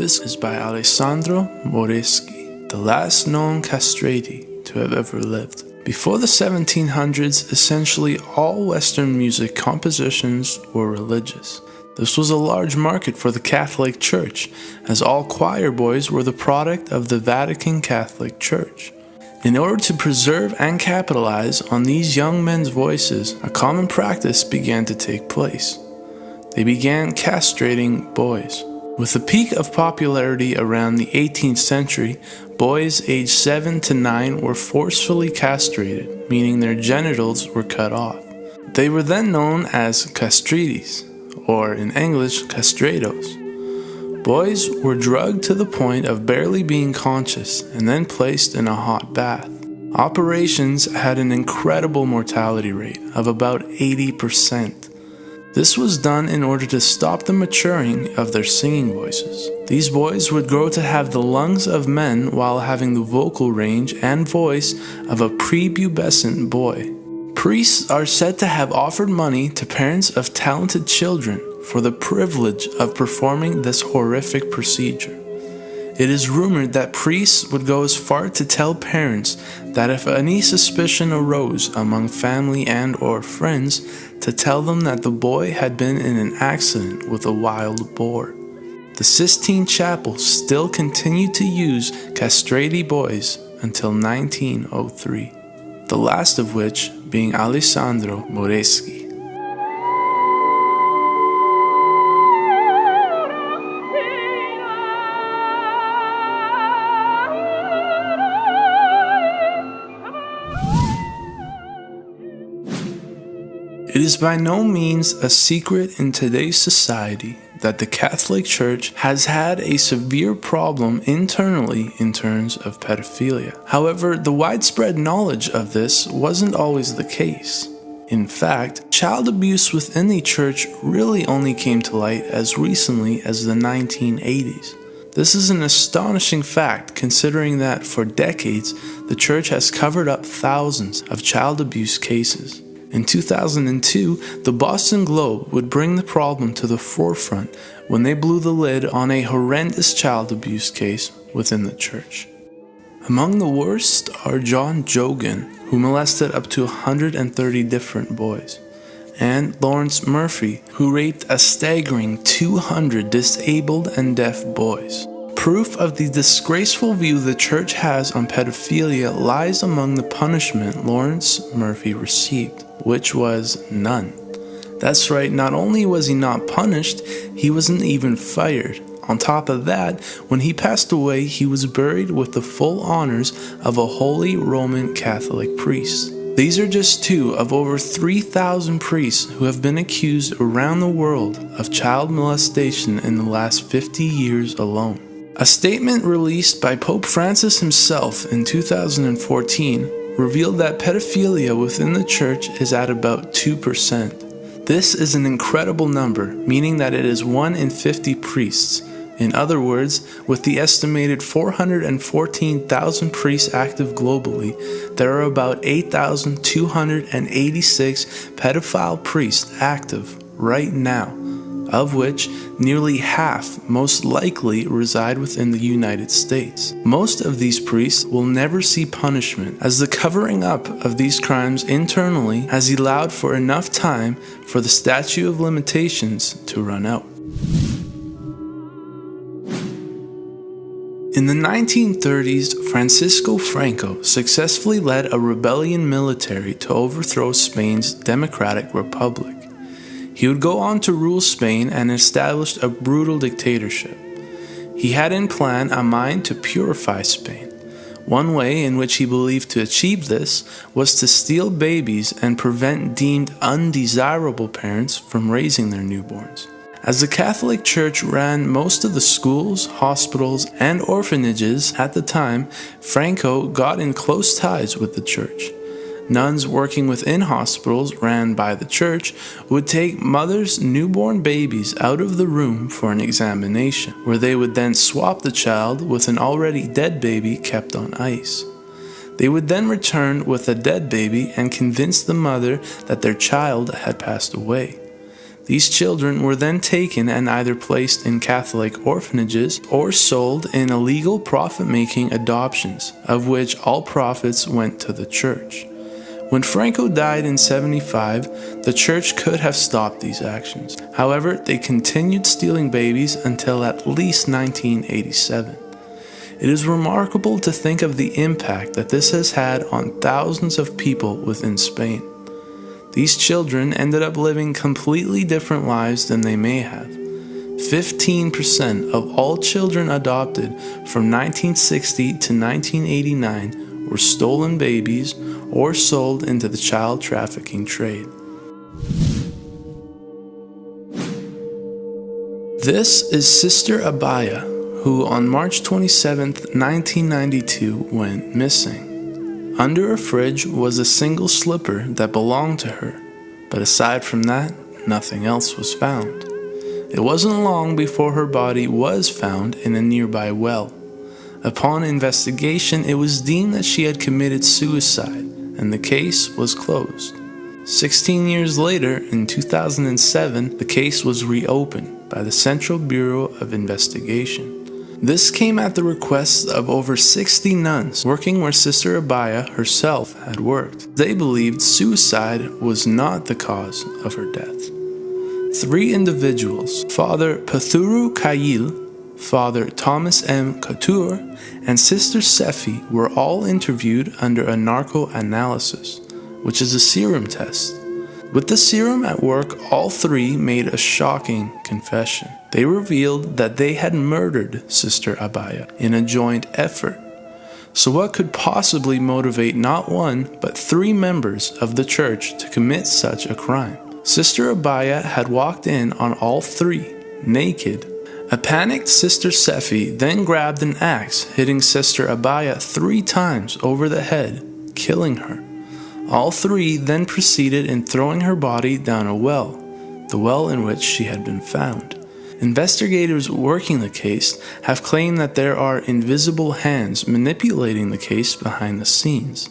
purpose is by Alessandro Moreschi, the last known castrati to have ever lived. Before the 1700s, essentially all Western music compositions were religious. This was a large market for the Catholic Church, as all choir boys were the product of the Vatican Catholic Church. In order to preserve and capitalize on these young men's voices, a common practice began to take place. They began castrating boys. With the peak of popularity around the 18th century, boys aged 7 to 9 were forcefully castrated, meaning their genitals were cut off. They were then known as castritis, or in English, castrados. Boys were drugged to the point of barely being conscious and then placed in a hot bath. Operations had an incredible mortality rate of about 80%. This was done in order to stop the maturing of their singing voices. These boys would grow to have the lungs of men while having the vocal range and voice of a prepubescent boy. Priests are said to have offered money to parents of talented children for the privilege of performing this horrific procedure. It is rumored that priests would go as far to tell parents that if any suspicion arose among family and/or friends, to tell them that the boy had been in an accident with a wild boar. The Sistine Chapel still continued to use castrati boys until 1903, the last of which being Alessandro Moreschi. It is by no means a secret in today's society that the Catholic Church has had a severe problem internally in terms of pedophilia. However, the widespread knowledge of this wasn't always the case. In fact, child abuse within the church really only came to light as recently as the 1980s. This is an astonishing fact considering that for decades, the church has covered up thousands of child abuse cases. In 2002, the Boston Globe would bring the problem to the forefront when they blew the lid on a horrendous child abuse case within the church. Among the worst are John Jogan, who molested up to 130 different boys, and Lawrence Murphy, who raped a staggering 200 disabled and deaf boys. Proof of the disgraceful view the church has on pedophilia lies among the punishment Lawrence Murphy received, which was none. That's right, not only was he not punished, he wasn't even fired. On top of that, when he passed away, he was buried with the full honors of a Holy Roman Catholic priest. These are just two of over 3,000 priests who have been accused around the world of child molestation in the last 50 years alone. A statement released by Pope Francis himself in 2014 revealed that pedophilia within the church is at about 2%. This is an incredible number, meaning that it is 1 in 50 priests. In other words, with the estimated 414,000 priests active globally, there are about 8,286 pedophile priests active right now, of which nearly half most likely reside within the United States. Most of these priests will never see punishment, as the covering up of these crimes internally has allowed for enough time for the statute of limitations to run out. In the 1930s, Francisco Franco successfully led a rebellion military to overthrow Spain's Democratic Republic. He would go on to rule Spain and establish a brutal dictatorship. He had in plan a mind to purify Spain. One way in which he believed to achieve this was to steal babies and prevent deemed undesirable parents from raising their newborns. As the Catholic Church ran most of the schools, hospitals, and orphanages at the time, Franco got in close ties with the church. Nuns working within hospitals ran by the church would take mothers' newborn babies out of the room for an examination, where they would then swap the child with an already dead baby kept on ice. They would then return with a dead baby and convince the mother that their child had passed away. These children were then taken and either placed in Catholic orphanages or sold in illegal profit-making adoptions, of which all profits went to the church. When Franco died in 1975, the church could have stopped these actions. However, they continued stealing babies until at least 1987. It is remarkable to think of the impact that this has had on thousands of people within Spain. These children ended up living completely different lives than they may have. 15% of all children adopted from 1960 to 1989 were stolen babies or sold into the child trafficking trade. This is Sister Abaya, who on March 27, 1992 went missing. Under a fridge was a single slipper that belonged to her, but aside from that, nothing else was found. It wasn't long before her body was found in a nearby well. Upon investigation, it was deemed that she had committed suicide, and the case was closed. 16 years later, in 2007, the case was reopened by the Central Bureau of Investigation. This came at the request of over 60 nuns working where Sister Abaya herself had worked. They believed suicide was not the cause of her death. 3 individuals, Father Pathuru Kayil, Father Thomas M. Couture, and Sister Sefi, were all interviewed under a narco-analysis, which is a serum test. With the serum at work, all 3 made a shocking confession. They revealed that they had murdered Sister Abaya in a joint effort. So what could possibly motivate not 1, but 3 members of the church to commit such a crime? Sister Abaya had walked in on all 3, naked. A panicked Sister Sefi then grabbed an axe, hitting Sister Abaya 3 times over the head, killing her. All 3 then proceeded in throwing her body down a well, the well in which she had been found. Investigators working the case have claimed that there are invisible hands manipulating the case behind the scenes.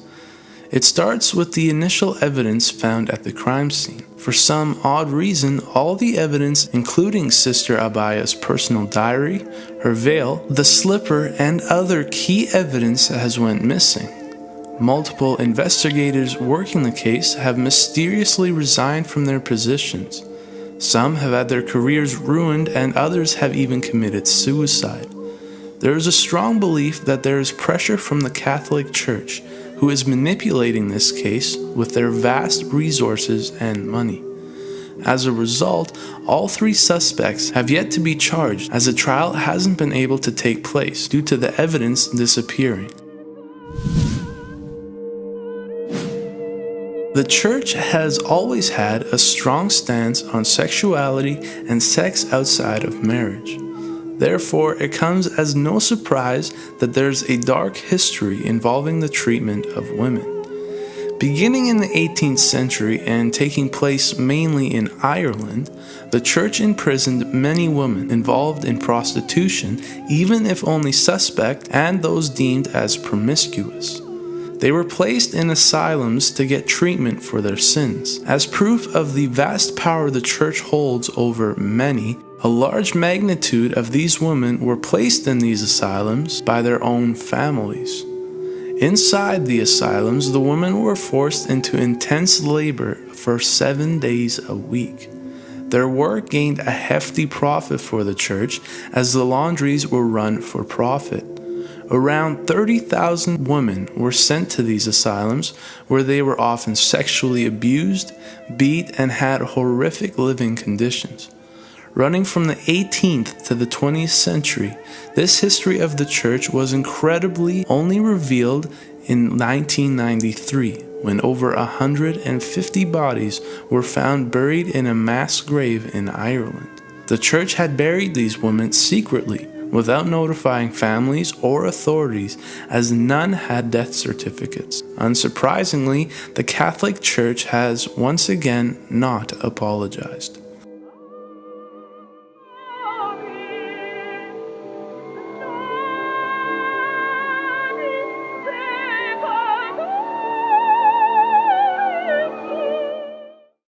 It starts with the initial evidence found at the crime scene. For some odd reason, all the evidence, including Sister Abaya's personal diary, her veil, the slipper, and other key evidence has went missing. Multiple investigators working the case have mysteriously resigned from their positions. Some have had their careers ruined and others have even committed suicide. There is a strong belief that there is pressure from the Catholic Church, who is manipulating this case with their vast resources and money. As a result, all 3 suspects have yet to be charged, as a trial hasn't been able to take place due to the evidence disappearing. The church has always had a strong stance on sexuality and sex outside of marriage. Therefore, it comes as no surprise that there's a dark history involving the treatment of women. Beginning in the 18th century and taking place mainly in Ireland, the church imprisoned many women involved in prostitution, even if only suspect, and those deemed as promiscuous. They were placed in asylums to get treatment for their sins. As proof of the vast power the church holds over many, a large magnitude of these women were placed in these asylums by their own families. Inside the asylums, the women were forced into intense labor for 7 days a week. Their work gained a hefty profit for the church, as the laundries were run for profit. Around 30,000 women were sent to these asylums, where they were often sexually abused, beat, and had horrific living conditions. Running from the 18th to the 20th century, this history of the church was incredibly only revealed in 1993, when over 150 bodies were found buried in a mass grave in Ireland. The church had buried these women secretly, without notifying families or authorities, as none had death certificates. Unsurprisingly, the Catholic Church has once again not apologized.